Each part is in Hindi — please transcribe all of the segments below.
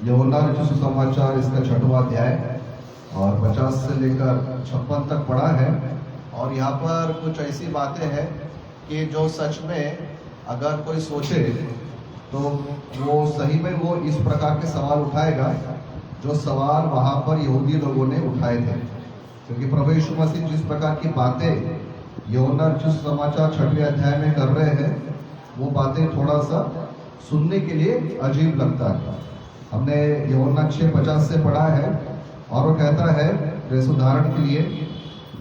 यूहन्ना रचित सुसमाचार इसका 6वां अध्याय और 50 से लेकर 56 तक पढ़ा है। और यहाँ पर कुछ ऐसी बातें हैं कि जो सच में अगर कोई सोचे तो वो सही में वो इस प्रकार के सवाल उठाएगा जो सवाल वहाँ पर यहूदी लोगों ने उठाए थे। क्योंकि प्रभु यीशु मसीह जिस प्रकार की बातें यूहन्ना रचित सुसमाचार 6वें अध्याय में कर रहे हैं वो बातें थोड़ा सा सुनने के लिए अजीब लगता है। हमने यूहन्ना 6:50 से पढ़ा है और वो कहता है जैसे उदाहरण के लिए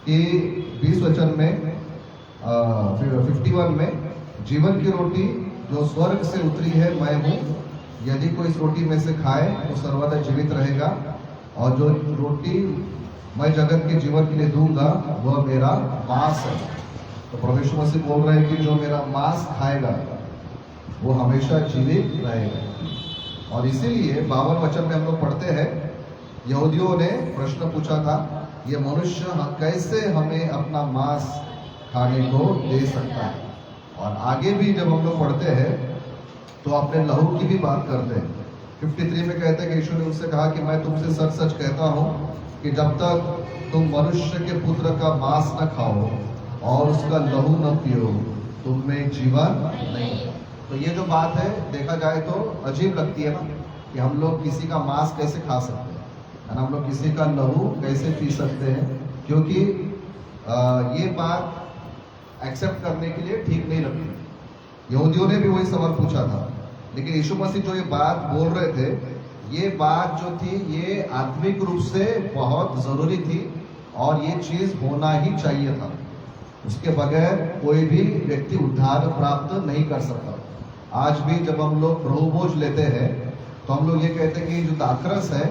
कि 20 वचन में 51 में जीवन की रोटी जो स्वर्ग से उतरी है मैं हूँ, यदि कोई इस रोटी में से खाए तो सर्वदा जीवित रहेगा, और जो रोटी मैं जगत के जीवन के लिए दूंगा वह मेरा मांस है। तो प्रभु यीशु मसीह बोल रहे हैं कि जो मेरा मांस खाएगा वो हमेशा जीवित रहेगा। और इसीलिए 52 वचन में हम लोग पढ़ते हैं यहूदियों ने प्रश्न पूछा था ये मनुष्य कैसे हमें अपना मांस खाने को दे सकता है। और आगे भी जब हम लोग पढ़ते हैं तो अपने लहू की भी बात करते हैं। 53 में कहते हैं कि यीशु ने उनसे कहा कि मैं तुमसे सच सच कहता हूँ कि जब तक तुम मनुष्य के पुत्र का मांस न खाओ और उसका लहू न पियो तुम में जीवन नहीं। तो ये जो बात है देखा जाए तो अजीब लगती है ना कि हम लोग किसी का मांस कैसे खा सकते हैं, है ना, हम लोग किसी का लहू कैसे पी सकते हैं, क्योंकि ये बात एक्सेप्ट करने के लिए ठीक नहीं लगती। यहूदियों ने भी वही सवाल पूछा था, लेकिन यीशु मसीह जो ये बात बोल रहे थे ये बात जो थी ये आत्मिक रूप से बहुत जरूरी थी और ये चीज होना ही चाहिए था। उसके बगैर कोई भी व्यक्ति उद्धार प्राप्त नहीं कर सकता। आज भी जब हम लोग प्रभु भोज लेते हैं तो हम लोग ये कहते हैं कि जो दाखरस है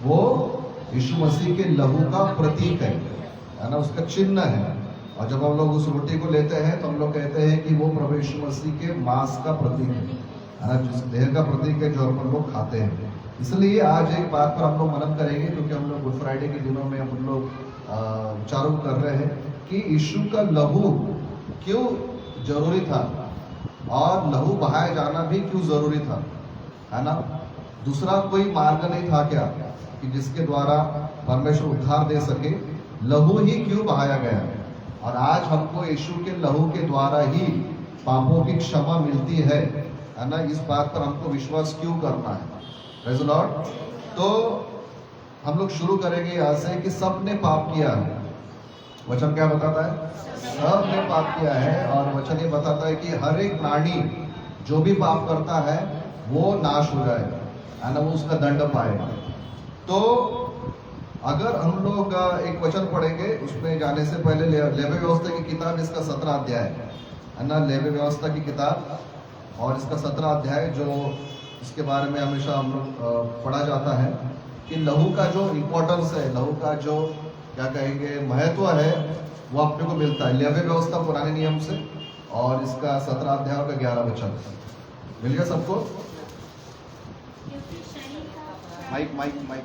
वो यीशु मसीह के लहू का प्रतीक है ना, उसका चिन्ह है। और जब हम लोग उस रोटी को लेते हैं तो हम लोग कहते हैं कि वो प्रभु यीशु मसीह के मांस का प्रतीक है ना, जिस देह का प्रतीक है जो हम लोग खाते हैं। इसलिए आज एक बात पर हम लोग मनन करेंगे, क्योंकि हम लोग गुड फ्राइडे के दिनों में हम लोग विचारों कर रहे हैं कि यीशु का लहू क्यों जरूरी था और लहू बहाया जाना भी क्यों जरूरी था, है ना। दूसरा कोई मार्ग नहीं था क्या कि जिसके द्वारा परमेश्वर उद्धार दे सके, लहू ही क्यों बहाया गया। और आज हमको यीशु के लहू के द्वारा ही पापों की क्षमा मिलती है ना, इस बात पर हमको विश्वास क्यों करना है। Praise the Lord. तो हम लोग शुरू करेंगे यहाँ से कि सबने पाप किया है। वचन क्या बताता है? सब ने पाप किया है। और वचन ये बताता है कि हर एक प्राणी जो भी पाप करता है वो नाश हो जाएगा, है ना, वो उसका दंड पाएगा। तो अगर हम लोग एक वचन पढ़ेंगे, उसमें जाने से पहले लेवी व्यवस्था की किताब इसका 17 अध्याय है ना, लेवी व्यवस्था की किताब और इसका 17 अध्याय जो इसके बारे में हमेशा हम लोग पढ़ा जाता है कि लहू का जो इम्पोर्टेंस है, लहू का जो क्या कहेंगे महत्व है वो अपने को मिलता है। लेवी व्यवस्था पुराने नियम से और इसका 17 अध्याय का 11 वचन मिल गया सबको? माइक माइक माइक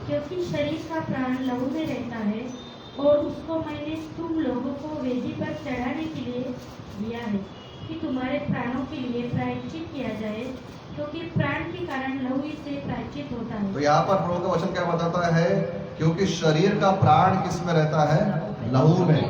क्योंकि शरीर का प्राण लहू में रहता है और उसको मैंने तुम लोगों को वेदी पर चढ़ाने के लिए दिया है कि तुम्हारे प्राणों के लिए प्रायश्चित किया जाए, क्योंकि प्राण के कारण लहू से प्रायश्चित होता है। तो यहाँ पर प्रभु का वचन क्या बताता है? क्योंकि शरीर का प्राण किस में रहता है? लहू में,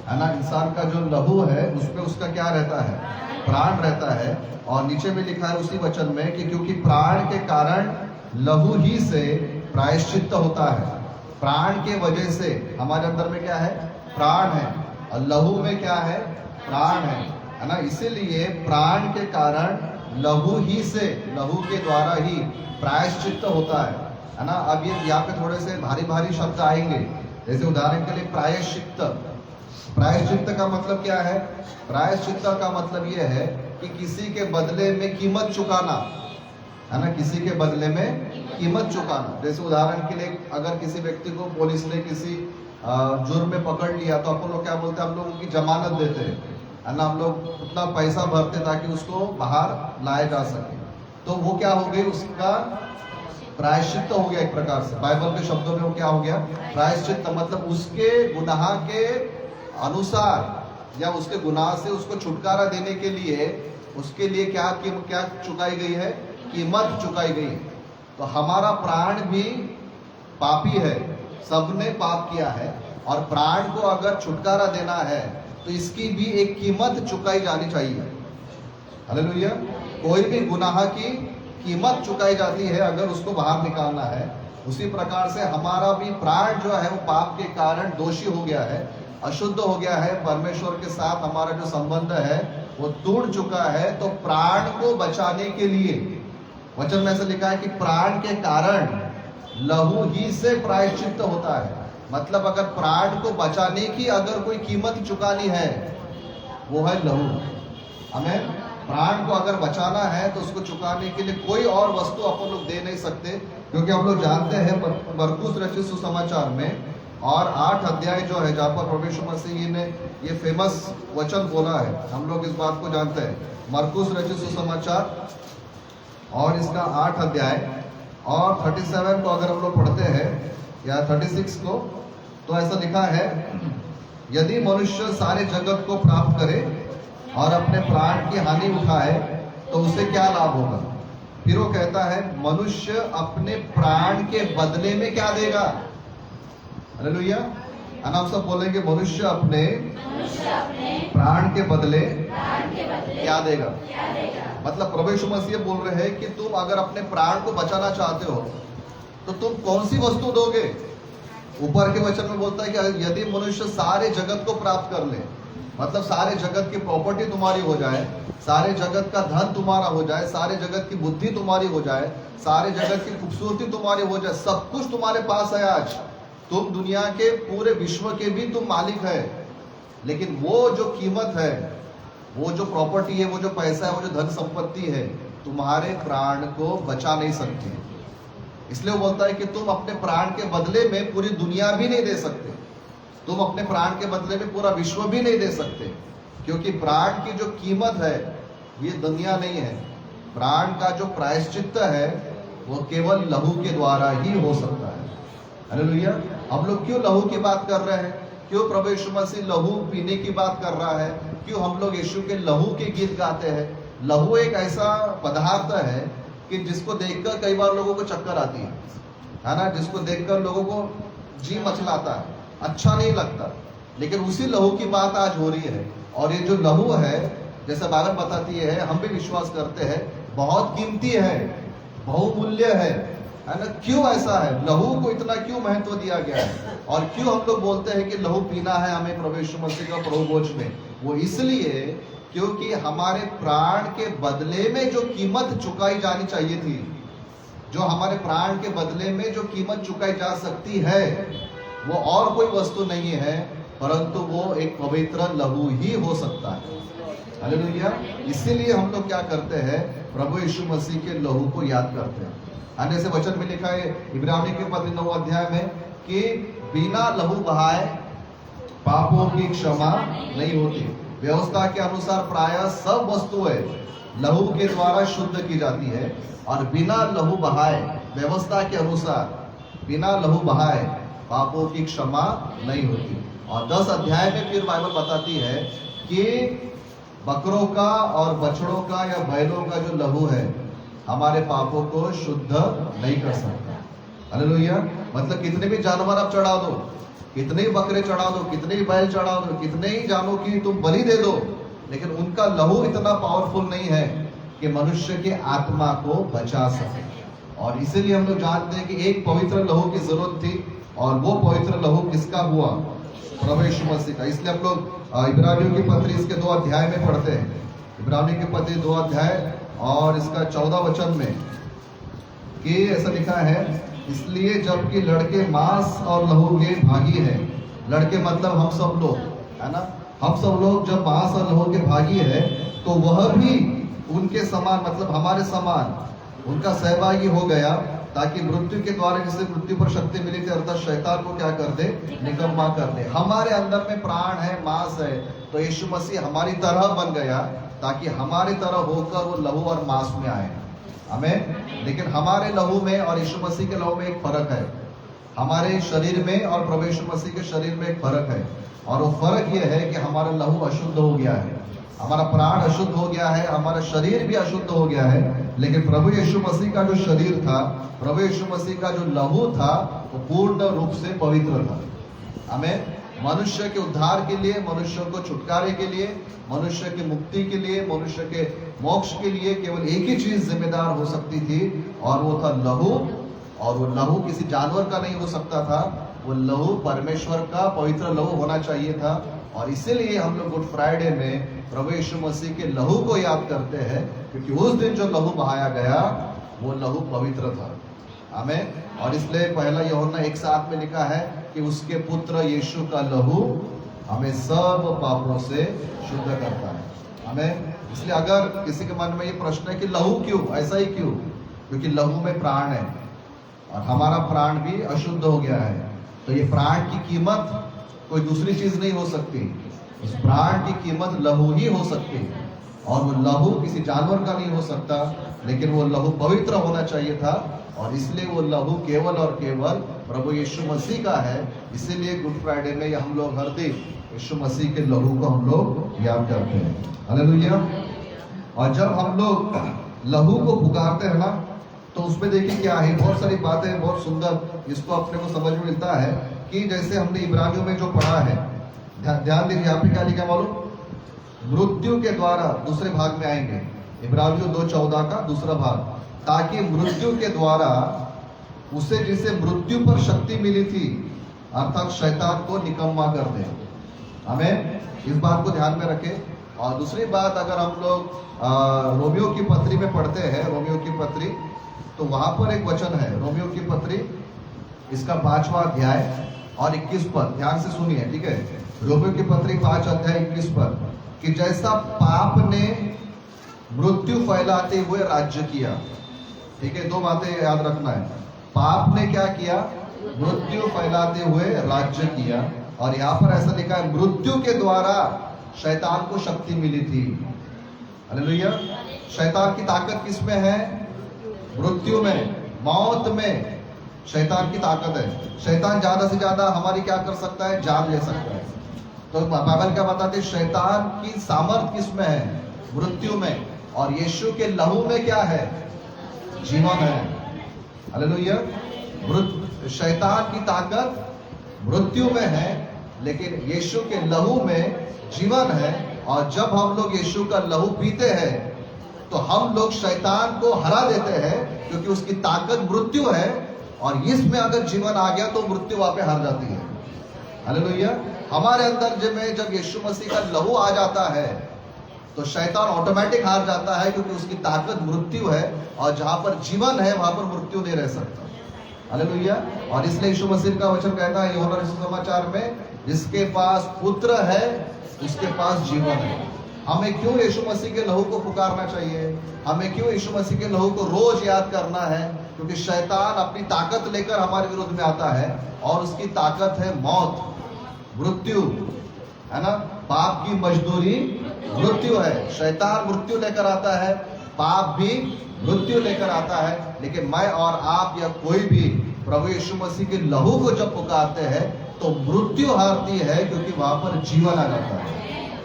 है ना। इंसान का जो लहू है उसमें उसका क्या रहता है? प्राण रहता है। और नीचे में लिखा है उसी वचन में कि क्योंकि प्राण के कारण लहू ही से प्रायश्चित होता है। प्राण के वजह से हमारे अंदर में क्या है? प्राण है। और लहू में क्या है? प्राण है ना। इसीलिए प्राण के कारण लहू ही से, लहू के द्वारा ही प्रायश्चित होता है ना। अब ये यहाँ पे थोड़े से भारी भारी शब्द आएंगे, जैसे उदाहरण के लिए प्रायश्चित। प्रायश्चित का मतलब क्या है? प्रायश्चित का मतलब ये है कि किसी के बदले में कीमत चुकाना, है ना, किसी के बदले में कीमत चुकाना। जैसे उदाहरण के लिए अगर किसी व्यक्ति को पुलिस ने किसी जुर्म में पकड़ लिया तो अपन लोग क्या बोलते हैं? हम लोग उनकी जमानत देते हैं, है ना, हम लोग उतना पैसा भरते ताकि उसको बाहर लाया जा सके। तो वो क्या हो गई? उसका प्रायश्चित हो गया एक प्रकार से। बाइबल के शब्दों में वो क्या हो गया? प्रायश्चित। मतलब उसके गुनाह के अनुसार या उसके गुनाह से उसको छुटकारा देने के लिए उसके लिए क्या चुकाई गई है? कीमत चुकाई गई है। तो हमारा प्राण भी पापी है, सबने पाप किया है, और प्राण को अगर छुटकारा देना है तो इसकी भी एक कीमत चुकाई जानी चाहिए। हालेलुया। कोई भी गुनाह की कीमत चुकाई जाती है अगर उसको बाहर निकालना है। उसी प्रकार से हमारा भी प्राण जो है वो पाप के कारण दोषी हो गया है, अशुद्ध हो गया है, परमेश्वर के साथ हमारा जो संबंध है वो टूट चुका है। तो प्राण को बचाने के लिए वचन में ऐसा लिखा है कि प्राण के कारण लहू ही से प्रायश्चित्त होता है। मतलब अगर प्राण को बचाने की अगर कोई कीमत चुकानी है वो है लहू। हमें प्राण को अगर बचाना है तो उसको चुकाने के लिए कोई और वस्तु अपन लोग दे नहीं सकते, क्योंकि हम लोग जानते हैं मरकुस रचित सुसमाचार में और 8 अध्याय जो है जहाँ पर प्रभु यीशु मसीह ने ये फेमस वचन बोला है, हम लोग इस बात को जानते हैं। मरकुस रचित सुसमाचार और इसका 8 अध्याय और 37 को अगर हम लोग पढ़ते हैं या 36 को, तो ऐसा लिखा है, यदि मनुष्य सारे जगत को प्राप्त करे और अपने प्राण की हानि उठाए तो उसे क्या लाभ होगा? फिर वो कहता है मनुष्य अपने प्राण के बदले में क्या देगा? हालेलुया। हम सब बोलेंगे मनुष्य अपने प्राण के बदले क्या देगा? मतलब प्रभु यीशु मसीह बोल रहे हैं कि तुम अगर अपने प्राण को बचाना चाहते हो तो तुम कौन सी वस्तु दोगे? ऊपर के वचन में बोलता है कि यदि मनुष्य सारे जगत को प्राप्त कर ले, मतलब सारे जगत की प्रॉपर्टी तुम्हारी हो जाए, सारे जगत का धन तुम्हारा हो जाए, सारे जगत की बुद्धि तुम्हारी हो जाए, सारे जगत की खूबसूरती तुम्हारी हो जाए, सब कुछ तुम्हारे पास है, आज तुम दुनिया के पूरे विश्व के भी तुम मालिक है, लेकिन वो जो कीमत है, वो जो प्रॉपर्टी है, वो जो पैसा है, वो जो धन संपत्ति है, तुम्हारे प्राण को बचा नहीं सकती। इसलिए वो बोलता है कि तुम अपने प्राण के बदले में पूरी दुनिया भी नहीं दे सकते, तुम अपने प्राण के बदले में पूरा विश्व भी नहीं दे सकते, क्योंकि प्राण की जो कीमत है ये दुनिया नहीं है। प्राण का जो प्रायश्चित्त है वो केवल लहू के द्वारा ही हो सकता है। हालेलुया। हम लोग क्यों लहू की बात कर रहे हैं? क्यों प्रभु यीशु मसीह लहू पीने की बात कर रहा है? क्यों हम लोग यीशु के लहू के गीत गाते हैं? लहू एक ऐसा पदार्थ है कि जिसको देखकर कई बार लोगों को चक्कर आती है ना, जिसको देखकर लोगों को जी मचलाता है, अच्छा नहीं लगता, लेकिन उसी लहू की बात आज हो रही है। और ये जो लहू है, जैसे बाइबल बताती है, हम भी विश्वास करते हैं, बहुत कीमती है, बहुमूल्य है ना। क्यों ऐसा है? लहू को इतना क्यों महत्व दिया गया है? और क्यों हम लोग बोलते हैं कि लहू पीना है हमें प्रभु यीशु मसीह का प्रभु भोज में? वो इसलिए क्योंकि हमारे प्राण के बदले में जो कीमत चुकाई जानी चाहिए थी, जो हमारे प्राण के बदले में जो कीमत चुकाई जा सकती है, वो और कोई वस्तु नहीं है, परंतु वो एक पवित्र लहू ही हो सकता है। हालेलुया। इसीलिए हम लोग क्या करते हैं? प्रभु यीशु मसीह के लहू को याद करते हैं। अन्य से वचन में लिखा है इब्रानी के पत्र 9 अध्याय में कि बिना लहू बहाए पापों की क्षमा नहीं होती। व्यवस्था के अनुसार प्रायः सब वस्तुएं लहू के द्वारा शुद्ध की जाती है, और बिना लहू बहाए, व्यवस्था के अनुसार बिना लहू बहाए पापों की क्षमा नहीं होती। और 10 अध्याय में फिर बाइबल बताती है कि बकरों का और बछड़ों का या बैलों का जो लहू है हमारे पापों को शुद्ध नहीं कर सकता। हालेलुया। मतलब कितने भी जानवर आप चढ़ा दो, कितने ही बकरे चढ़ा दो, कितने ही बैल चढ़ा दो, कितने ही जानों की तुम बलि दे दो, लेकिन उनका लहू इतना पावरफुल नहीं है कि मनुष्य के आत्मा को बचा सके। और इसीलिए हम लोग जानते हैं कि एक पवित्र लहू की जरूरत थी, और वो पवित्र लहू किसका हुआ? प्रभु यीशु मसीह का। इसलिए हम लोग इब्रानियों की पत्री इसके 2 अध्याय में पढ़ते हैं। इब्रानियों की पत्री 2 अध्याय और इसका 14 वचन में कि ऐसा लिखा है, इसलिए जबकि लड़के मांस और लहू के भागी हैं, लड़के मतलब हम सब लोग, है ना, हम सब लोग जब मांस और लहू के भागी है तो वह भी उनके समान, मतलब हमारे समान उनका सहभागी हो गया, ताकि मृत्यु के द्वारा जिसे मृत्यु पर शक्ति मिली थी, अर्थात शैतान को क्या कर दे? निकम्मा कर दे। हमारे अंदर में प्राण है, मांस है, तो यीशु मसीह हमारी तरह बन गया, ताकि हमारी तरह होकर वो लहू और मांस में आए। हमें, लेकिन हमारे लहू में और यीशु मसीह के लहू में एक फर्क है। हमारे शरीर में और प्रभु यीशु मसीह के शरीर में एक फर्क है। और वो फर्क ये है कि हमारा लहू अशुद्ध हो गया है, हमारा प्राण अशुद्ध हो गया है, हमारा शरीर भी अशुद्ध हो गया है। लेकिन प्रभु यीशु मसीह का जो शरीर था, प्रभु यीशु मसीह का जो लहू था, वो पूर्ण रूप से पवित्र था। हमें मनुष्य के उद्धार के लिए, मनुष्य को छुटकारे के लिए, मनुष्य की मुक्ति के लिए, मनुष्य के मोक्ष के लिए केवल एक ही चीज जिम्मेदार हो सकती थी, और वो था लहू। और वो लहू किसी जानवर का नहीं हो सकता था, वो लहू परमेश्वर का पवित्र लहू होना चाहिए था। और इसीलिए हम लोग गुड फ्राइडे में प्रभु यीशु मसीह के लहू को याद करते हैं, क्योंकि उस दिन जो लहू बहाया गया वो लहू पवित्र था। हमें और इसलिए पहला यूहन्ना 1:7 में लिखा है कि उसके पुत्र यीशु का लहू हमें सब पापों से शुद्ध करता है। हमें इसलिए अगर किसी के मन में ये प्रश्न है कि लहू क्यों, ऐसा ही क्यों, क्योंकि लहू में प्राण है और हमारा प्राण भी अशुद्ध हो गया है। तो ये प्राण की कीमत कोई दूसरी चीज नहीं हो सकती, इस प्राण की कीमत लहू ही हो सकती है। और वो लहू किसी जानवर का नहीं हो सकता, लेकिन वो लहू पवित्र होना चाहिए था। और इसलिए वो लहू केवल और केवल प्रभु यीशु मसीह का है। इसीलिए गुड फ्राइडे में हम लोग हर दिन यीशु मसीह के लहू को हम लोग याद करते हैं। हालेलुया। और जब हम लोग लहू को पुकारते हैं ना, तो उसमें देखिए क्या है, बहुत सारी बातें बहुत सुंदर इसको अपने को समझ में मिलता है कि जैसे हमने इब्रानियों में जो पढ़ा है, ध्यान दीजिए, यहाँ पे क्या लिखा मालूम, मृत्यु के द्वारा, दूसरे भाग में आएंगे, इब्रानियों 2:14 का दूसरा भाग, ताकि मृत्यु के द्वारा उसे जिसे मृत्यु पर शक्ति मिली थी, अर्थात शैतान को निकम्मा कर दे। हमें इस बात को ध्यान में रखें। और दूसरी बात, अगर हम लोग रोमियो की पत्री में पढ़ते हैं, रोमियो की पत्री, तो वहां पर एक वचन है, रोमियो की पत्री इसका 5वां अध्याय और 21 पद, ध्यान से सुनिए, ठीक है। रोमियो की पत्री 5 अध्याय 21 पद, कि जैसा पाप ने मृत्यु फैलाते हुए राज्य किया, ठीक है, दो बातें याद रखना है। पाप ने क्या किया, मृत्यु फैलाते हुए राज्य किया। और यहाँ पर ऐसा लिखा है, मृत्यु के द्वारा शैतान को शक्ति मिली थी। हालेलुया। शैतान की ताकत किसमें है, मृत्यु में, मौत में शैतान की ताकत है। शैतान ज्यादा से ज्यादा हमारी क्या कर सकता है, जान ले सकता है। तो बाइबल क्या बताते हैं, शैतान की सामर्थ किसमें है, मृत्यु में। और यीशु के लहू में क्या है, जीवन है। हालेलुया। शैतान की ताकत मृत्यु में है, लेकिन यीशु के लहू में जीवन है। और जब हम लोग यीशु का लहू पीते हैं, तो हम लोग शैतान को हरा देते हैं, क्योंकि उसकी ताकत मृत्यु है। और इसमें अगर जीवन आ गया तो मृत्यु वहां पे हार जाती है। हालेलुया। हमारे अंदर जब यीशु मसीह का लहू आ जाता है, तो शैतान ऑटोमेटिक हार जाता है, क्योंकि उसकी ताकत मृत्यु है। और जहां पर जीवन है वहां पर मृत्यु नहीं रह सकता। हालेलुया। और इसलिए यीशु मसीह का वचन कहता है यूहन्ना सुसमाचार में, जिसके पास पुत्र है उसके पास जीवन है। हमें क्यों यीशु मसीह के लहू को पुकारना चाहिए, हमें क्यों यीशु मसीह के लहू को रोज याद करना है, क्योंकि शैतान अपनी ताकत लेकर हमारे विरुद्ध में आता है, और उसकी ताकत है मौत, मृत्यु, है ना। पाप की मजदूरी मृत्यु है। शैतान मृत्यु लेकर आता है, पाप भी मृत्यु लेकर आता है। लेकिन मैं और आप या कोई भी प्रभु यीशु मसीह के लहू को जब पुकारते हैं, तो मृत्यु हारती है, क्योंकि वहां पर जीवन आ जाता है।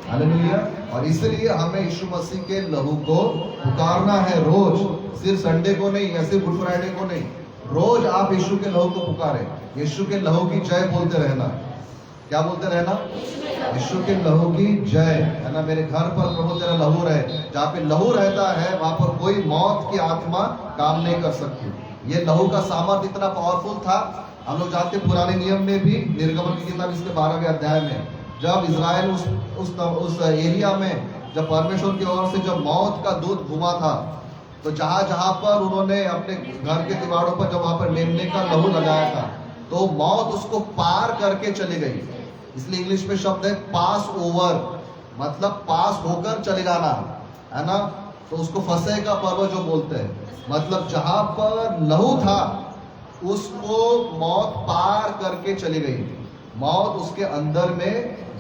हालेलुया। और इसलिए हमें यीशु मसीह के लहू को पुकारना है रोज, सिर्फ संडे को नहीं या सिर्फ गुड फ्राइडे को नहीं, रोज आप यीशु के लहू को पुकारें। यीशु के लहू की जय बोलते रहना। क्या बोलते रहना, यीशु के लहू की जय, है ना। मेरे घर पर प्रभु तेरा लहू रहे। जहाँ पे लहू रहता है वहां पर कोई मौत की आत्मा काम नहीं कर सकती। ये लहू का सामर्थ्य इतना पावरफुल था। हम लोग जानते पुराने नियम में भी, निर्गमन की किताब इसके 12वें अध्याय में, जब इजराइल उस एरिया में जब परमेश्वर की ओर से जब मौत का दूत घुमा था, तो जहां जहां पर उन्होंने अपने घर के दीवारों पर जब वहां पर मेमने का लहू लगाया था, तो मौत उसको पार करके चली गई। इसलिए इंग्लिश में शब्द है पास ओवर, मतलब पास होकर चले जाना, है ना। तो उसको फंसे का पर्व जो बोलते हैं, मतलब जहां पर लहू था उसको मौत पार करके चली गई, मौत उसके अंदर में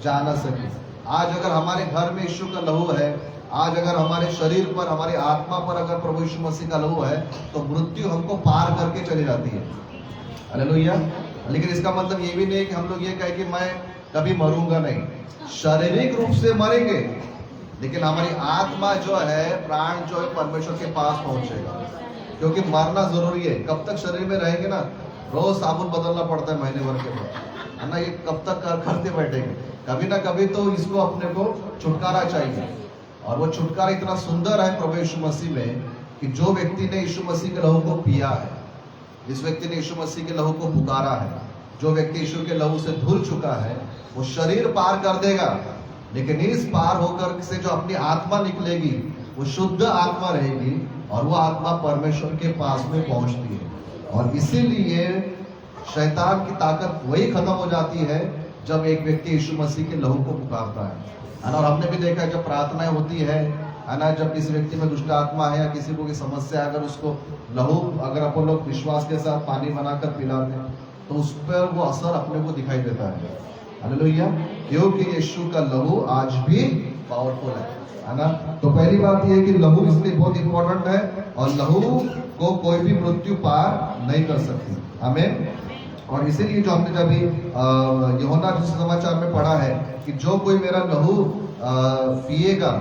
जा न सकी। आज अगर हमारे घर में यीशु का लहू है, आज अगर हमारे शरीर पर, हमारी आत्मा पर अगर प्रभु यीशु मसीह का लहू है, तो मृत्यु हमको पार करके चली जाती है। हालेलुया। लेकिन इसका मतलब ये भी नहीं कि हम लोग ये कहें कि मैं कभी मरूंगा नहीं। शारीरिक रूप से मरेंगे, लेकिन हमारी आत्मा जो है, प्राण जो है, परमेश्वर के पास पहुंचेगा। क्योंकि मरना जरूरी है। कब तक शरीर में रहेंगे ना, रोज साबुन बदलना पड़ता है महीने भर के बाद, है ना। ये कब तक करते बैठेंगे? कभी ना कभी तो इसको अपने को छुटकारा चाहिए। और वो छुटकारा इतना सुंदर है प्रभु यीशु मसीह में कि जो व्यक्ति ने यीशु मसीह के लहू को पिया है, जिस व्यक्ति ने यीशु मसीह के लहू को पुकारा है, जो व्यक्ति यीशु के लहू से धुल चुका है, वो शरीर पार कर देगा, लेकिन इस पार होकर से जो अपनी आत्मा निकलेगी वो शुद्ध आत्मा रहेगी, और वो आत्मा परमेश्वर के पास में पहुंचती है। और इसीलिए शैतान की ताकत वही खत्म हो जाती है जब एक व्यक्ति यीशु मसीह के लहू को पुकारता है ना। और हमने भी देखा है जब प्रार्थनाएं होती है ना, जब किसी व्यक्ति में दुष्ट आत्मा है या किसी को की समस्या है, अगर उसको लहू अगर अपन लोग विश्वास के साथ पानी बनाकर पिलाते हैं तो उस पर वो असर अपने को दिखाई देता है। हालेलुया, क्योंकि यीशु का लहू आज भी पावरफुल है ना। तो पहली बात यह है कि लहू इसलिए बहुत इंपॉर्टेंट है, और लहू को कोई भी मृत्यु पार नहीं कर सकती। आमीन। और इसीलिए जो हमने जब यूहन्ना सुसमाचार में पढ़ा है कि जो कोई मेरा लहू पिएगा,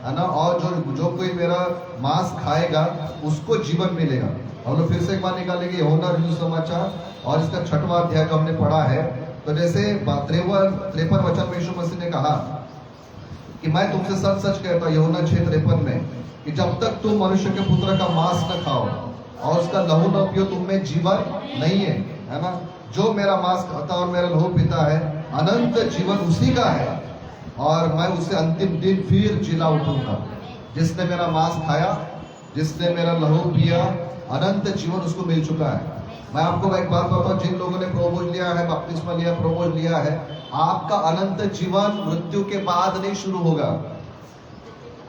है ना, और जो कोई मेरा मांस खाएगा उसको जीवन मिलेगा। हम लोग फिर से एक बार निकालेंगे यूहन्ना सुसमाचार और इसका 6वां अध्याय जो हमने पढ़ा है। तो जैसे 53 वचन में यीशु मसीह ने कहा कि मैं तुमसे सच सच कहता हूं, यूहन्ना 6:53 में, कि जब तक तुम मनुष्य के पुत्र का मांस न खाओ और उसका लहू न पियो, तुम में जीवन नहीं है ना। जो मेरा मांस खाता और मेरा लहू पीता है, अनंत जीवन उसी का है, और मैं उसे अंतिम दिन फिर जिला उठूंगा। जिसने मेरा मांस खाया, जिसने मेरा लहू पिया, अनंत जीवन उसको मिल चुका है। मैं आपको एक बात बताऊं, जिन लोगों ने प्रोबोज लिया है, बपतिस्मा लिया, प्रोबोज लिया है, आपका अनंत जीवन मृत्यु के बाद नहीं शुरू होगा,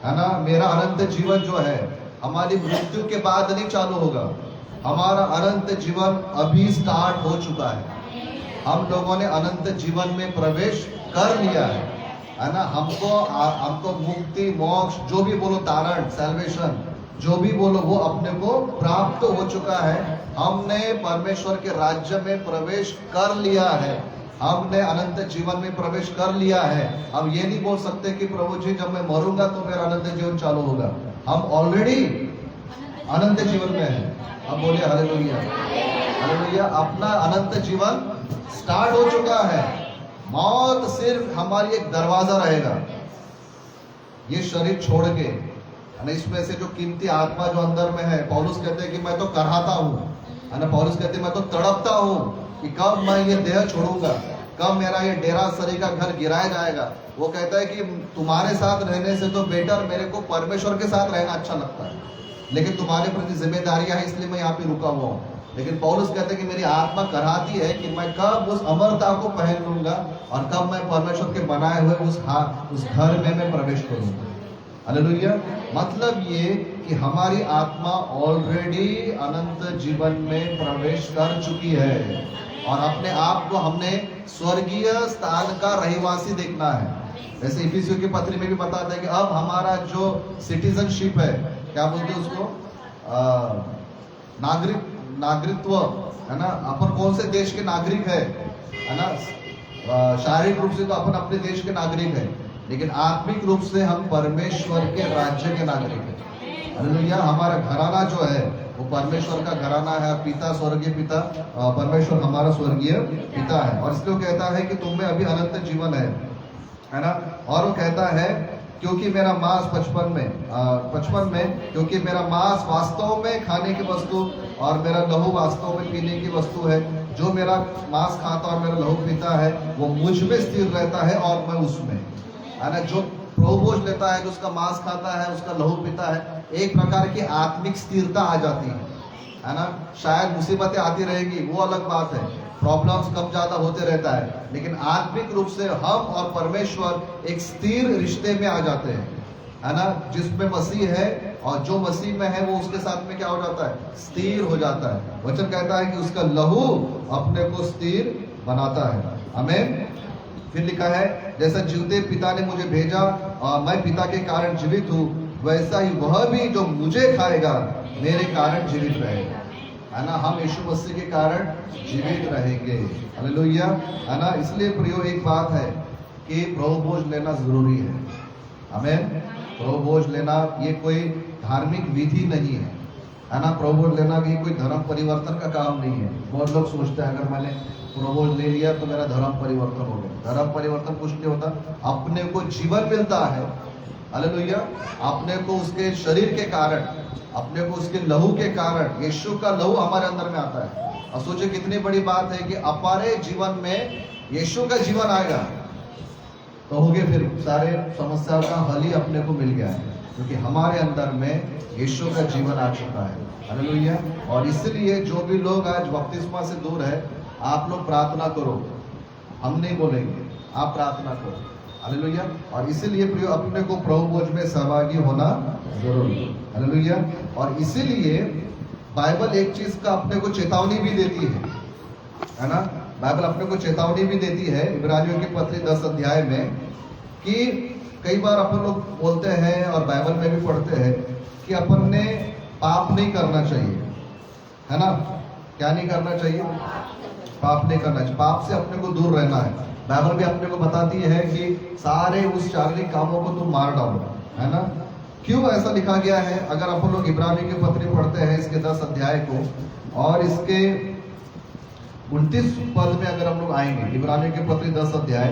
है ना। मेरा अनंत जीवन जो है हमारी मृत्यु के बाद नहीं चालू होगा। हमारा अनंत जीवन अभी स्टार्ट हो चुका है। हम लोगों ने अनंत जीवन में प्रवेश कर लिया है ना। हमको मुक्ति, मोक्ष, जो भी बोलो, तारण, सैल्वेशन, जो भी बोलो, वो अपने को प्राप्त हो चुका है। हमने परमेश्वर के राज्य में प्रवेश कर लिया है। हमने अनंत जीवन में प्रवेश कर लिया है। हम ये नहीं बोल सकते कि प्रभु जी जब मैं मरूंगा तो मेरा अनंत जीवन चालू होगा। हम ऑलरेडी अनंत जीवन में है। अब बोलिए हालेलुया, हालेलुया। अपना अनंत जीवन स्टार्ट हो चुका है। मौत सिर्फ हमारी एक दरवाजा रहेगा, ये शरीर छोड़ के, इसमें से जो कीमती आत्मा जो अंदर में है। पौलुस कहते हैं कि मैं तो कराहता हूँ, है ना। पौलुस कहते हैं मैं तो तड़पता हूँ कि कब मैं ये देह छोड़ूंगा, कब मेरा ये डेरा सरी का घर गिराया जाएगा। वो कहता है कि तुम्हारे साथ रहने से तो बेटर मेरे को परमेश्वर के साथ रहना अच्छा लगता है, लेकिन तुम्हारे प्रति जिम्मेदारियां हैं, इसलिए मैं यहाँ पे रुका हुआ हूँ। लेकिन पौलुस कहते हैं कि मेरी आत्मा कराहती है कि मैं कब उस अमरता को पहन लूंगा और कब मैं परमेश्वर के बनाए हुए उस घर में मैं प्रवेश करूंगा। हालेलुया। मतलब ये कि हमारी आत्मा ऑलरेडी अनंत जीवन में प्रवेश कर चुकी है, और अपने आप को हमने स्वर्गीय स्थान का रहिवासी देखना है। वैसे इफिसियों की पत्री में भी बताता है कि अब हमारा जो सिटीजनशिप है, क्या बोलते हैं उसको, नागरिकत्व, है ना। अपन कौन से देश के नागरिक है ना। शारीरिक रूप से तो अपन अपने देश के नागरिक है, लेकिन आत्मिक रूप से हम परमेश्वर के राज्य के नागरिक हैं। हालेलुया। हमारा घराना जो है वो परमेश्वर का घराना है। पिता स्वर्गीय पिता, परमेश्वर हमारा स्वर्गीय पिता है, और इसलिए कहता है कि तुम में अभी अनंत जीवन है ना। और वो कहता है क्योंकि मेरा मांस 55 में क्योंकि मेरा मांस वास्तव में खाने की वस्तु और मेरा लहू वास्तव में पीने की वस्तु है। जो मेरा मांस खाता और मेरा लहू पीता है वो मुझ में स्थिर रहता है और मैं उसमें, है ना। जो प्रोबोज लेता है, जो उसका मांस खाता है, उसका लहू पीता है, एक प्रकार की आत्मिक स्थिरता आ जाती है ना। शायद मुसीबतें आती रहेगी, वो अलग बात है, प्रॉब्लम्स कम ज्यादा होते रहता है, लेकिन आत्मिक रूप से हम और परमेश्वर एक स्थिर रिश्ते में आ जाते हैं, है ना। जिसमें मसीह है और जो मसीह में है वो उसके साथ में क्या हो जाता है, स्थिर हो जाता है। वचन कहता है कि उसका लहू अपने को स्थिर बनाता है। आमीन। फिर लिखा है जैसा जीवते पिता ने मुझे भेजा और मैं पिता के कारण जीवित हूँ, वैसा ही वह भी जो मुझे खाएगा मेरे कारण जीवित रहेगा। है ना, हम यीशु मसीह के कारण जीवित रहेंगे। हालेलुया, है ना। इसलिए प्रियो एक बात है कि प्रभु भोज लेना जरूरी है। आमीन। प्रभु भोज लेना ये कोई धार्मिक विधि नहीं है ना। प्रभु भोज लेना भी कोई धर्म परिवर्तन का काम नहीं है। बहुत लोग सोचते हैं अगर मैंने प्रभु भोज ले लिया तो मेरा धर्म परिवर्तन हो गया। धर्म परिवर्तन कुछ नहीं होता, अपने को जीवन मिलता है। हालेलुया, अपने को उसके शरीर के कारण, अपने को उसके लहू के कारण, यीशु का लहू हमारे अंदर में आता है। और सोचिए कितनी बड़ी बात है कि हमारे जीवन में यीशु का जीवन आएगा तो हो गए, फिर सारे समस्याओं का हल ही अपने को मिल गया है, क्योंकि हमारे अंदर में यीशु का जीवन आ चुका है। हालेलुया। और इसलिए जो भी लोग आज बपतिस्मा से दूर है, आप लोग प्रार्थना करो, हम नहीं बोलेंगे, आप प्रार्थना करो। हालेलुया। और इसीलिए प्रियो अपने को प्रभु भोज में सहभागी होना जरूरी है। हालेलुया। और इसीलिए बाइबल एक चीज का अपने को चेतावनी भी देती है ना। बाइबल अपने को चेतावनी भी देती है इब्रानियों की पत्री 10 अध्याय में, कि कई बार अपन लोग बोलते हैं और बाइबल में भी पढ़ते हैं कि अपन ने पाप नहीं करना चाहिए, है ना। क्या नहीं करना चाहिए? पाप नहीं करना चाहिए, पाप से अपने को दूर रहना है। बाइबल भी अपने को बताती है कि सारे उस शारीरिक कामों को तुम मार डालो, है ना। क्यों ऐसा लिखा गया है? अगर अपन लोग इब्रानियों की पत्री पढ़ते हैं इसके 10 अध्याय को और इसके 29 पद में अगर हम लोग आएंगे, इब्रानियों की पत्री 10 अध्याय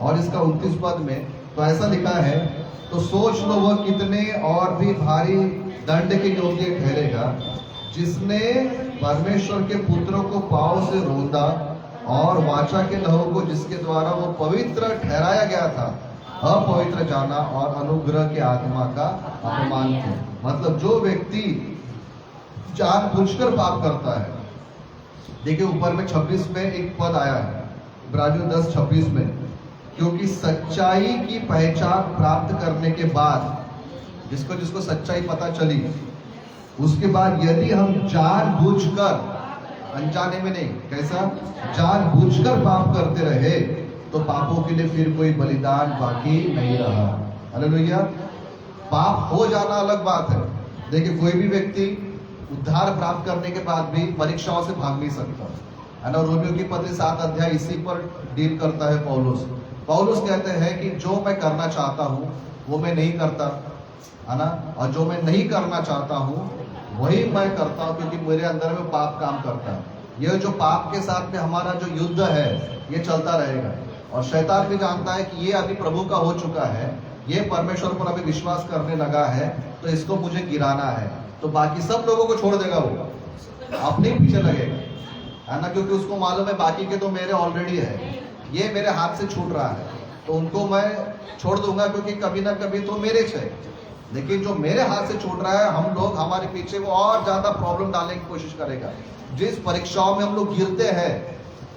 और इसका 29 पद में, तो ऐसा लिखा है, तो सोच लो वह कितने और भी भारी दंड के योग्य ठहरेगा, जिसने परमेश्वर के पुत्रों को पांव से रोंदा और वाचा के लहू को जिसके द्वारा वो पवित्र ठहराया गया था अपवित्र जाना और अनुग्रह के आत्मा का अपमान किया। मतलब जो व्यक्ति जानबूझकर पाप करता है, देखिए ऊपर में 26 में एक पद आया है, इब्रानियों 10:26 में, क्योंकि सच्चाई की पहचान प्राप्त करने के बाद, जिसको जिसको सच्चाई पता चली, उसके बाद यदि हम जानबूझकर, अनजाने में नहीं, कैसा जानबूझकर पाप करते रहे, तो पापों के लिए फिर कोई बलिदान बाकी नहीं रहा। हालेलुया। पाप हो जाना अलग बात है। देखिए कोई भी व्यक्ति उद्धार प्राप्त करने के बाद भी परीक्षाओं से भाग नहीं सकता, है ना। रोमियो की पत्री 7 अध्याय इसी पर डील करता है पौलुस। पौलुस कहते हैं कि जो मैं करना चाहता हूँ वो मैं नहीं करता, है ना, और जो मैं नहीं करना चाहता हूँ वही मैं करता हूँ, क्योंकि मेरे अंदर में पाप काम करता है। ये जो पाप के साथ में हमारा जो युद्ध है ये चलता रहेगा, और शैतान भी जानता है कि ये अभी प्रभु का हो चुका है, ये परमेश्वर पर अभी विश्वास करने लगा है, तो इसको मुझे गिराना है, तो बाकी सब लोगों को छोड़ देगा, वो अपने पीछे लगेगा, है ना, क्योंकि उसको मालूम है बाकी के तो मेरे ऑलरेडी है, ये मेरे हाथ से छूट रहा है, तो उनको मैं छोड़ दूंगा, क्योंकि कभी ना कभी तो मेरे से। लेकिन जो मेरे हाथ से छूट रहा है, हम लोग हमारे पीछे वो और ज्यादा प्रॉब्लम डालने की कोशिश करेगा। जिस परीक्षाओं में हम लोग गिरते हैं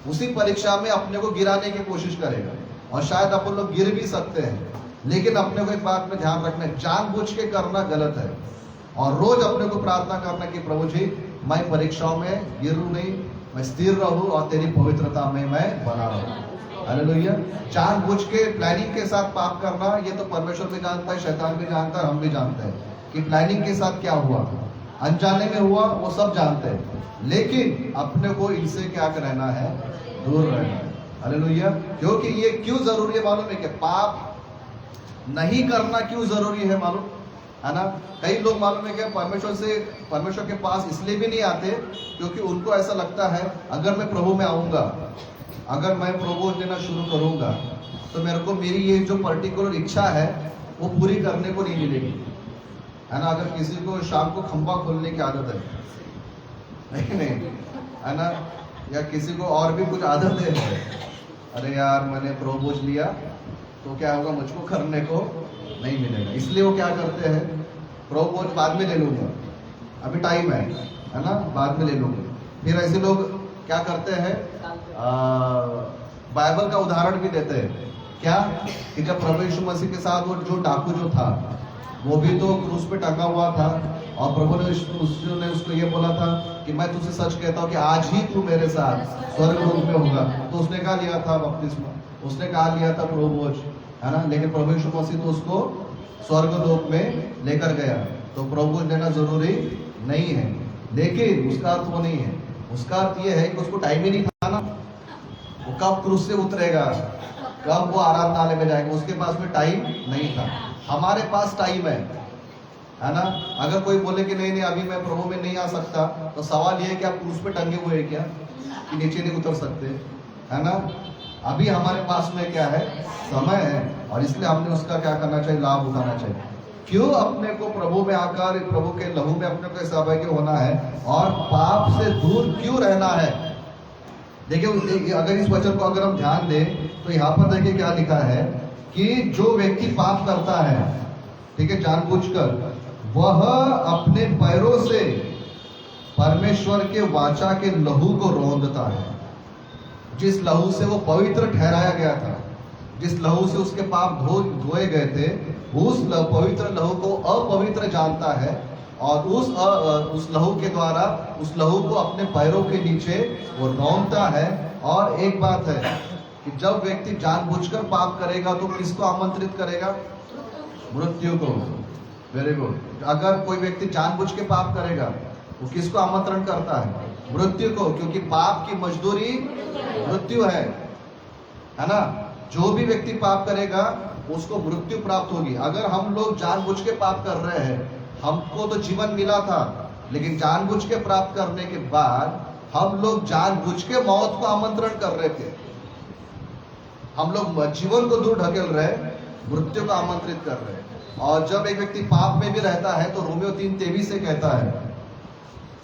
उसी परीक्षा में अपने को गिराने की कोशिश करेगा, और शायद अपन लोग गिर भी सकते हैं। लेकिन अपने को एक बात में ध्यान रखना है, जानबूझ के करना गलत है, और रोज अपने को प्रार्थना करना कि प्रभु जी मैं परीक्षाओं में गिरूं नहीं, मैं स्थिर रहूं और तेरी पवित्रता में मैं बना रहूं। हालेलुया। जानबूझ के प्लानिंग के साथ पाप करना, ये तो परमेश्वर भी जानता है, शैतान भी जानता है, हम भी जानते हैं कि प्लानिंग के साथ क्या हुआ, अनजाने में हुआ, वो सब जानते हैं। लेकिन अपने को इनसे क्या रहना है? दूर रहना है। हालेलुया। क्योंकि ये क्यों जरूरी है मालूम है? कि पाप नहीं करना क्यों जरूरी है मालूम है ना। कई लोग मालूम है कि परमेश्वर के पास इसलिए भी नहीं आते क्योंकि उनको ऐसा लगता है अगर मैं प्रभु में आऊंगा, अगर मैं प्रभु देना शुरू करूंगा, तो मेरे को मेरी ये जो पर्टिकुलर इच्छा है वो पूरी करने को नहीं मिलेगी, है ना। अगर किसी को शाम को खंबा खोलने की आदत है नहीं, है ना, या किसी को और भी कुछ आदत है, अरे यार मैंने प्रभु लिया तो क्या होगा, मुझको करने को नहीं मिलेगा, इसलिए वो क्या करते हैं, प्रभु बाद में ले लूंगा, अभी टाइम है ना, बाद में ले लूंगा। फिर ऐसे लोग क्या करते हैं, बाइबल का उदाहरण भी देते हैं, क्या कि जब प्रभु यीशु मसीह के साथ वो जो डाकू जो था, वो भी तो क्रूस पे टंगा हुआ था, और प्रभु ने उसको ये बोला था कि मैं तुझसे सच कहता हूँ कि आज ही तू मेरे साथ स्वर्ग लोक में होगा। तो उसने कहा लिया था बपतिस्मा, उसने कहा लिया था प्रभु भोज, है ना। लेकिन प्रभु यीशु मसीह तो उसको स्वर्ग लोक में लेकर गया, तो प्रभु भोज लेना जरूरी नहीं है। लेकिन उसका अर्थ वो नहीं है। उसका अर्थ ये है कि उसको टाइम ही नहीं था ना, वो कब क्रूज से उतरेगा, कब वो आराधनालय में जाएगा, उसके पास में टाइम नहीं था। हमारे पास टाइम है ना। अगर कोई बोले कि नहीं नहीं अभी मैं प्रभु में नहीं आ सकता, तो सवाल ये है कि आप क्रूज पे टंगे हुए हैं क्या, कि नीचे नहीं उतर सकते, है ना। अभी हमारे पास में क्या है, समय है, और इसलिए हमने उसका क्या करना चाहिए, लाभ उठाना चाहिए। क्यों अपने को प्रभु में आकर प्रभु के लहू में अपने को सहभागी होना है और पाप से दूर क्यों रहना है। देखिए अगर इस वचन को अगर हम ध्यान दें तो यहाँ पर देखिए क्या लिखा है कि जो व्यक्ति पाप करता है, ठीक है, जानबूझकर, वह अपने पैरों से परमेश्वर के वाचा के लहू को रौंदता है। जिस लहू से वो पवित्र ठहराया गया था, जिस लहू से उसके पाप धोए गए थे, उस पवित्र लहू को अपवित्र जानता है और उस लहू के द्वारा उस लहू को अपने पैरों के नीचे वो रौंदता है। और एक बात है कि जब व्यक्ति जानबूझकर पाप करेगा तो किसको आमंत्रित करेगा, मृत्यु को। Very good. अगर कोई व्यक्ति जानबूझ के पाप करेगा वो किसको आमंत्रण करता है, मृत्यु को, क्योंकि पाप की मजदूरी मृत्यु है ना। जो भी व्यक्ति पाप करेगा उसको मृत्यु प्राप्त होगी। अगर हम लोग जानबूझ के पाप कर रहे हैं, हमको तो जीवन मिला था, लेकिन जानबूझ के प्राप्त करने के बाद हम लोग जानबूझ के मौत को आमंत्रण कर रहे थे। हम लोग जीवन को दूर ढकेल रहे, मृत्यु को आमंत्रित कर रहे। और जब एक व्यक्ति पाप में भी रहता है तो रोमियो 3:23 से कहता है,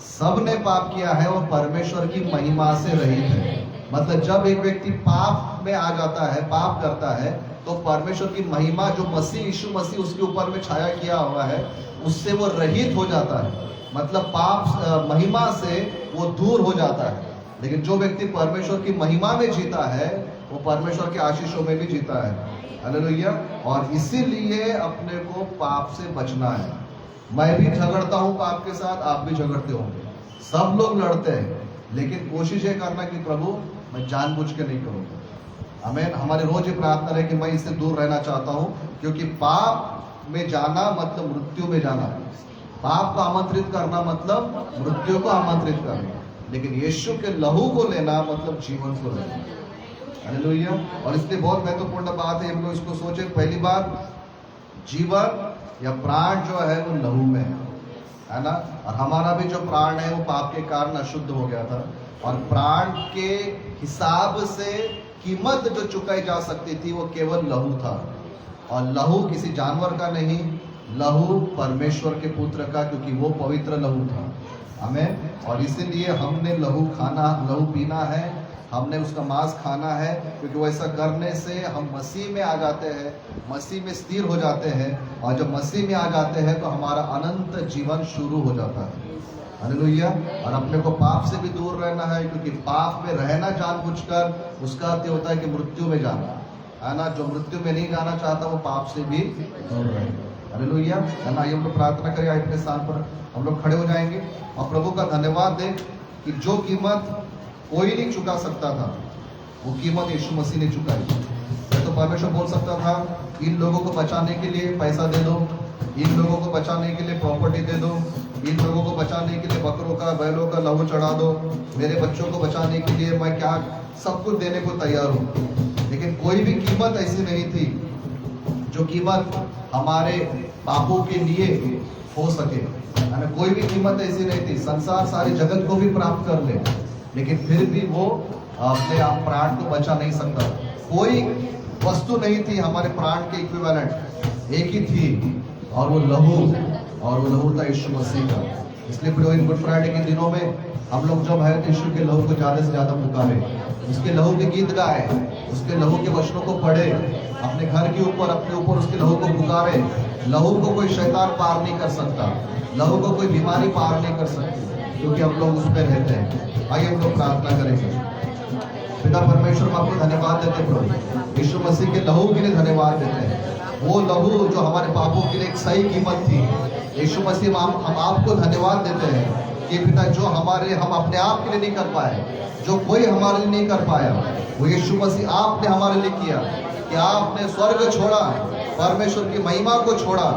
सब ने पाप किया है और परमेश्वर की महिमा से रहित है। मतलब जब एक व्यक्ति पाप में आ जाता है, पाप करता है, तो परमेश्वर की महिमा जो यीशु मसीह उसके ऊपर में छाया किया हुआ है, उससे वो रहित हो जाता है। मतलब पाप महिमा से वो दूर हो जाता है। लेकिन जो व्यक्ति परमेश्वर की महिमा में जीता है, वो परमेश्वर के आशीषों में भी जीता है। हालेलुया। और इसीलिए अपने को पाप से बचना है। मैं भी झगड़ता हूँ पाप के साथ, आप भी झगड़ते होंगे, सब लोग लड़ते हैं, लेकिन कोशिश ये करना कि प्रभु मैं जानबूझ के नहीं करूँगा। आमीन। हमारी रोज ये प्रार्थना है कि मैं इससे दूर रहना चाहता हूँ, क्योंकि पाप में जाना मतलब मृत्यु में जाना। पाप को आमंत्रित करना मतलब मृत्यु को आमंत्रित करना, लेकिन यीशु के लहू को लेना मतलब जीवन को लेना। हालेलुया। और इसलिए बहुत महत्वपूर्ण बात है, हम लोग इसको सोचे। पहली बात, जीवन या प्राण जो है वो लहू में है ना। और हमारा भी जो प्राण है वो पाप के कारण अशुद्ध हो गया था, और प्राण के हिसाब से कीमत जो चुकाई जा सकती थी वो केवल लहू था। और लहू किसी जानवर का नहीं, लहू परमेश्वर के पुत्र का, क्योंकि वो पवित्र लहू था। हमें और इसीलिए हमने लहू पीना है, हमने उसका मांस खाना है, क्योंकि वैसा करने से हम मसीह में आ जाते हैं, मसीह में स्थिर हो जाते हैं। और जब मसीह में आ जाते हैं तो हमारा अनंत जीवन शुरू हो जाता है। हालेलुया। और अपने को पाप से भी दूर रहना है, क्योंकि पाप में रहना जानबूझकर उसका अर्थ होता है कि मृत्यु में जाना, है ना। जो मृत्यु में नहीं जाना चाहता वो पाप से भी दूर रहे। हालेलुया, है ना। ये हम लोग प्रार्थना करें, अपने स्थान पर हम लोग खड़े हो जाएंगे और प्रभु का धन्यवाद दें कि जो कीमत कोई नहीं चुका सकता था, वो कीमत यीशु मसीह ने चुकाई। तो परमेश्वर बोल सकता था, इन लोगों को बचाने के लिए पैसा दे दो, इन लोगों को बचाने के लिए प्रॉपर्टी दे दो, इन लोगों को बचाने के लिए बकरों का बैलों का लहू चढ़ा दो, मेरे बच्चों को बचाने के लिए मैं क्या सब कुछ देने को तैयार हूँ। लेकिन कोई भी कीमत ऐसी नहीं थी जो कीमत हमारे पापों के लिए हो सके। कोई भी कीमत ऐसी नहीं थी। संसार सारे जगत को भी प्राप्त कर ले, लेकिन फिर भी वो अपने आप प्राण को बचा नहीं सकता। कोई वस्तु नहीं थी हमारे प्राण के इक्विवेलेंट, एक ही थी, और वो लहू था यीशु मसीह का। इसलिए प्रियो, इन गुड फ्राइडे के दिनों में हम लोग जब है यीशु के लहू को ज्यादा से ज्यादा पुकारे, उसके लहू के गीत गाए, उसके लहू के वचनों को पढ़े, अपने घर के ऊपर अपने ऊपर उसके लहू को पुकारे। लहू को कोई शैतान पार नहीं कर सकता, लहू को कोई बीमारी पार नहीं कर सकती, क्योंकि हम लोग उस पर रहते हैं। आइए हम लोग प्रार्थना करेंगे। पिता परमेश्वर, हम आपको धन्यवाद देते प्रभु, यीशु मसीह के लहू के लिए धन्यवाद देते हैं। वो लहू जो हमारे पापों के लिए एक सही कीमत थी, यीशु मसीह हम आपको धन्यवाद देते हैं कि पिता जो हम अपने आप के लिए नहीं कर पाए, जो कोई हमारे लिए नहीं कर पाया, वो यीशु मसीह आपने हमारे लिए किया। कि आपने स्वर्ग छोड़ा परमेश्वर की महिमा को छोड़ा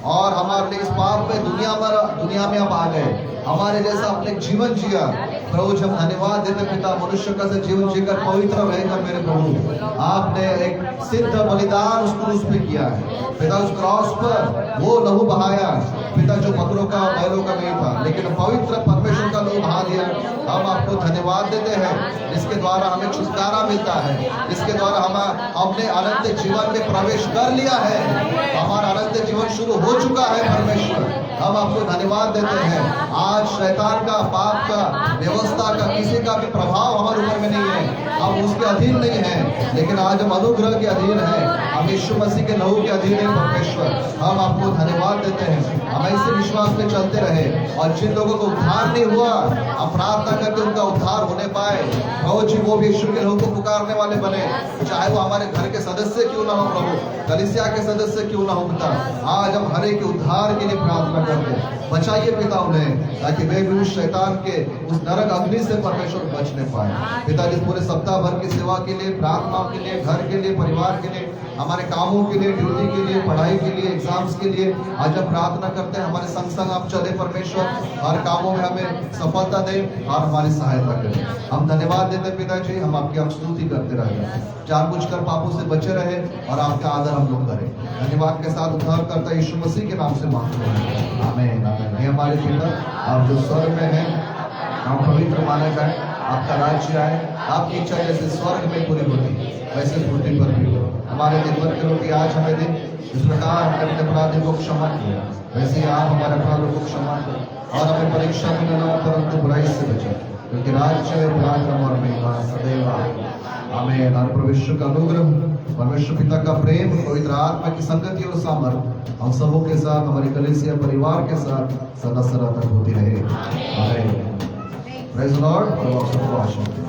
और हमारे लिए इस पाप में दुनिया में अब आ गए, हमारे जैसा अपने जीवन जिया। प्रभु जी हम धन्यवाद देते पिता, मनुष्य का से जीवन जीकर पवित्र रहकर मेरे प्रभु आपने एक सिद्ध बलिदान उस क्रूस पे किया है पिता। उस क्रॉस पर वो लहू बहाया पिता, जो पत्थरों का बैलों का नहीं था, लेकिन पवित्र परमेश्वर का लहू बहा दिया। हम आपको धन्यवाद देते हैं, इसके द्वारा हमें छुटकारा मिलता है, इसके द्वारा हम अपने अनंत जीवन में प्रवेश कर लिया है, हमारा अनंत जीवन शुरू हो चुका है। परमेश्वर हम आपको धन्यवाद देते हैं। आज शैतान का, पाप का, व्यवस्था का, किसी का भी प्रभाव हमारे ऊपर में नहीं है, हम उसके अधीन नहीं है, लेकिन आज हम अनुग्रह के अधीन है, हम यीशु मसीह के लहू के अधीन है। परमेश्वर हम आपको धन्यवाद देते हैं, हम ऐसे विश्वास में चलते रहे और जिन लोगों को उद्धार नहीं हुआ हम प्रार्थना करके उनका उद्धार होने पाए। प्रभु जी वो भी यीशु के लहू को पुकारने वाले बने, चाहे वो हमारे घर के सदस्य क्यों ना हो, प्रभु कलीसिया के सदस्य क्यों ना हो पिता। आज हम हर एक उद्धार के लिए प्रार्थना करते हैं, बचाइए पिता उन्हें, ताकि वे भी उस शैतान के उस नरक अग्नि से परमेश्वर बचने पाए। पिता जिस पूरे सप्ताह भर की सेवा के लिए, प्रार्थनाओं के लिए, घर के लिए, परिवार के लिए, हमारे कामों के लिए, ड्यूटी के लिए, पढ़ाई के लिए, एग्जाम्स के लिए आज हम प्रार्थना करते हैं, हमारे संग संग आप चले परमेश्वर, हर कामों में हमें सफलता दें और हमारी सहायता करें। हम धन्यवाद देते पिताजी, हम आपकी हम स्तुति करते रहें, जानबूझकर पापों से बचे रहे और आपका आदर हम लोग करें। धन्यवाद के साथ उद्धार करता यीशु मसीह के नाम से मांगते हैं, आमीन आमीन। हे हमारे पिता आप जो स्वर्ग में हैं, आप पवित्र माने जाए, आपका राज्य आए, आपकी इच्छा जैसे स्वर्ग में पूरी होती वैसे पृथ्वी पर भी हो। हमारे दिन भर की रोटी आज हमें दें, इस प्रकार हमने अपने अपराधी को क्षमा किया वैसे ही आप हमारे अपराधों को क्षमा करें, और हमें परीक्षा में न लाओ परंतु बुराई से बचाओ, क्योंकि राज्य, पराक्रम और महिमा सदैव आमीन। और परमेश्वर का अनुग्रह, परमेश्वर पिता का प्रेम, पवित्र आत्मा की संगति और सामर्थ्य हम सबों के साथ, हमारे कलीसिया परिवार के साथ सदा सदा तक होती रहे। आमीन। Praise the Lord.